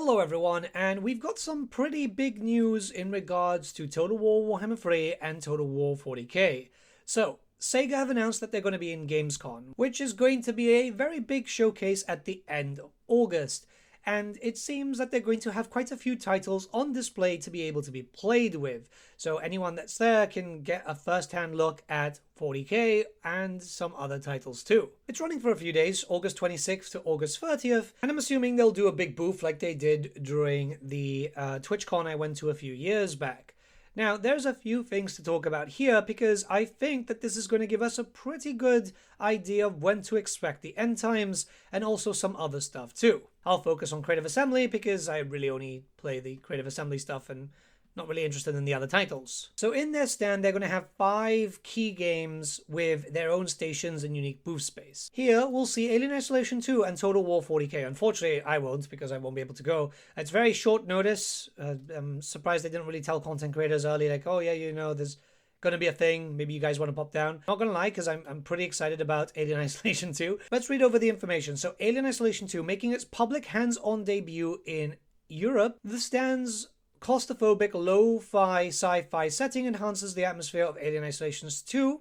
Hello everyone, and we've got some pretty big news in regards to Total War Warhammer 3 and Total War 40k. So, Sega have announced that they're going to be in Gamescon, which is going to be a very big showcase at the end of August. And it seems that they're going to have quite a few titles on display to be able to be played with. So anyone that's there can get a first-hand look at 40k and some other titles too. It's running for a few days, August 26th to August 30th, and I'm assuming they'll do a big booth like they did during the TwitchCon I went to a few years back. Now, there's a few things to talk about here because I think that this is going to give us a pretty good idea of when to expect the end times and also some other stuff too. I'll focus on Creative Assembly because I really only play the Creative Assembly stuff and not really interested in the other titles. So in their stand, they're going to have 5 key games with their own stations and unique booth space. Here, we'll see Alien Isolation 2 and Total War 40k. Unfortunately, I won't because I won't be able to go. It's very short notice. I'm surprised they didn't really tell content creators early, like, oh yeah, you know, there's going to be a thing. Maybe you guys want to pop down. Not going to lie, because I'm pretty excited about Alien Isolation 2. Let's read over the information. So Alien Isolation 2, making its public hands-on debut in Europe. The stand's claustrophobic, lo-fi sci-fi setting enhances the atmosphere of Alien Isolation 2.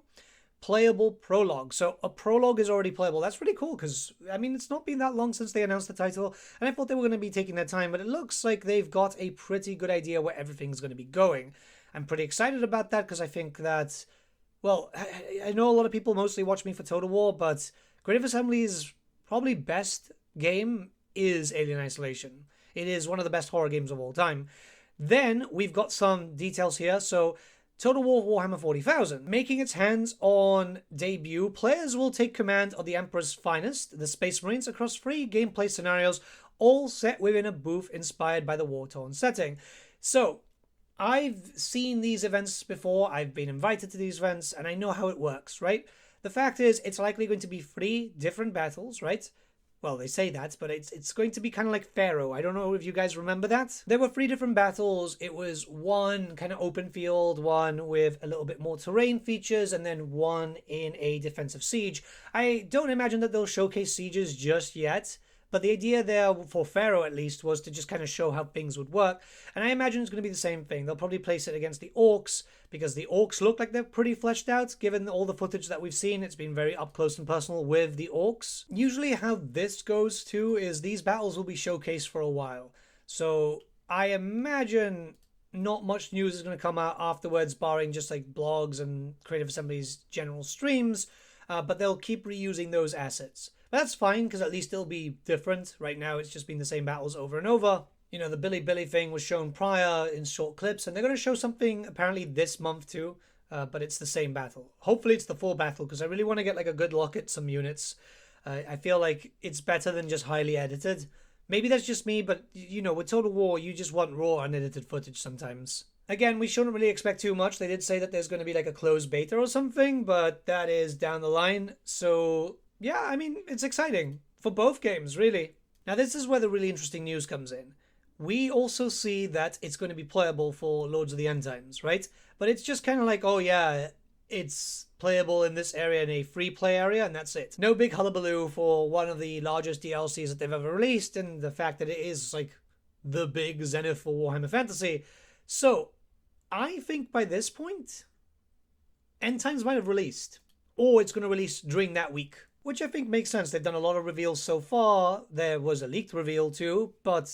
Playable prologue. So a prologue is already playable. That's pretty cool because, I mean, it's not been that long since they announced the title, and I thought they were going to be taking their time, but it looks like they've got a pretty good idea where everything's going to be going. I'm pretty excited about that because I think that, well, I know a lot of people mostly watch me for Total War, but Creative Assembly's probably best game is Alien Isolation. It is one of the best horror games of all time. Then we've got some details here. So Total War Warhammer 40,000. Making its hands-on debut, players will take command of the Emperor's finest, the Space Marines, across 3 gameplay scenarios, all set within a booth inspired by the war-torn setting. So I've seen these events before, I've been invited to these events, and I know how it works, right? The fact is, it's likely going to be 3 different battles, right? Well, they say that, but it's going to be kind of like Pharaoh. I don't know if you guys remember that. There were 3 different battles. It was one kind of open field, one with a little bit more terrain features, and then one in a defensive siege. I don't imagine that they'll showcase sieges just yet, but the idea there, for Pharaoh at least, was to just kind of show how things would work. And I imagine it's going to be the same thing. They'll probably place it against the Orcs, because the Orcs look like they're pretty fleshed out, given all the footage that we've seen. It's been very up close and personal with the Orcs. Usually how this goes too is these battles will be showcased for a while. So I imagine not much news is going to come out afterwards, barring just like blogs and Creative Assembly's general streams, but they'll keep reusing those assets. That's fine, because at least it'll be different. Right now, it's just been the same battles over and over. You know, the Billy thing was shown prior in short clips, and they're going to show something apparently this month too, but it's the same battle. Hopefully, it's the full battle, because I really want to get like a good look at some units. I feel like it's better than just highly edited. Maybe that's just me, but, you know, with Total War, you just want raw, unedited footage sometimes. Again, we shouldn't really expect too much. They did say that there's going to be like a closed beta or something, but that is down the line, so yeah, I mean, it's exciting for both games, really. Now, this is where the really interesting news comes in. We also see that it's going to be playable for Lords of the End Times, right? But it's just kind of like, oh yeah, it's playable in this area, in a free play area, and that's it. No big hullabaloo for one of the largest DLCs that they've ever released, and the fact that it is like the big zenith for Warhammer Fantasy. So, I think by this point, End Times might have released, or it's going to release during that week. Which I think makes sense. They've done a lot of reveals so far. There was a leaked reveal too, but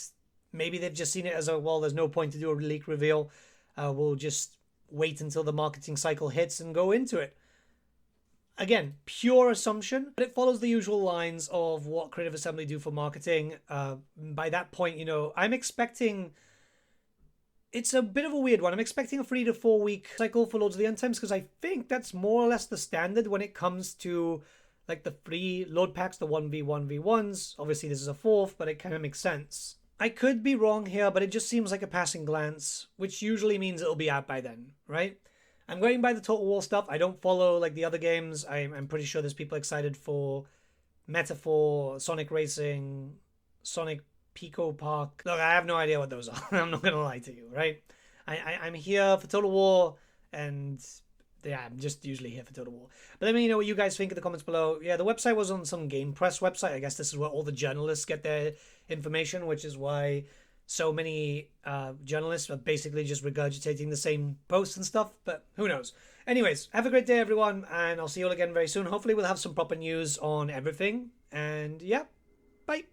maybe they've just seen it as a, well, there's no point to do a leaked reveal. We'll just wait until the marketing cycle hits and go into it. Again, pure assumption, but it follows the usual lines of what Creative Assembly do for marketing. By that point, you know, I'm expecting... It's a bit of a weird one. I'm expecting a 3 to 4 week cycle for Lords of the End Times, because I think that's more or less the standard when it comes to like the 3 load packs, the 1v1v1s. Obviously, this is a 4th, but it kind of makes sense. I could be wrong here, but it just seems like a passing glance, which usually means it'll be out by then, right? I'm going by the Total War stuff. I don't follow like the other games. I'm pretty sure there's people excited for Metaphor, Sonic Racing, Sonic Pico Park. Look, I have no idea what those are. I'm not going to lie to you, right? I'm here for Total War, and yeah, I'm just usually here for Total War. But let me know what you guys think in the comments below. Yeah, the website was on some Game Press website. I guess this is where all the journalists get their information, which is why so many journalists are basically just regurgitating the same posts and stuff, but who knows. Anyways, have a great day, everyone, and I'll see you all again very soon. Hopefully we'll have some proper news on everything, and yeah, bye.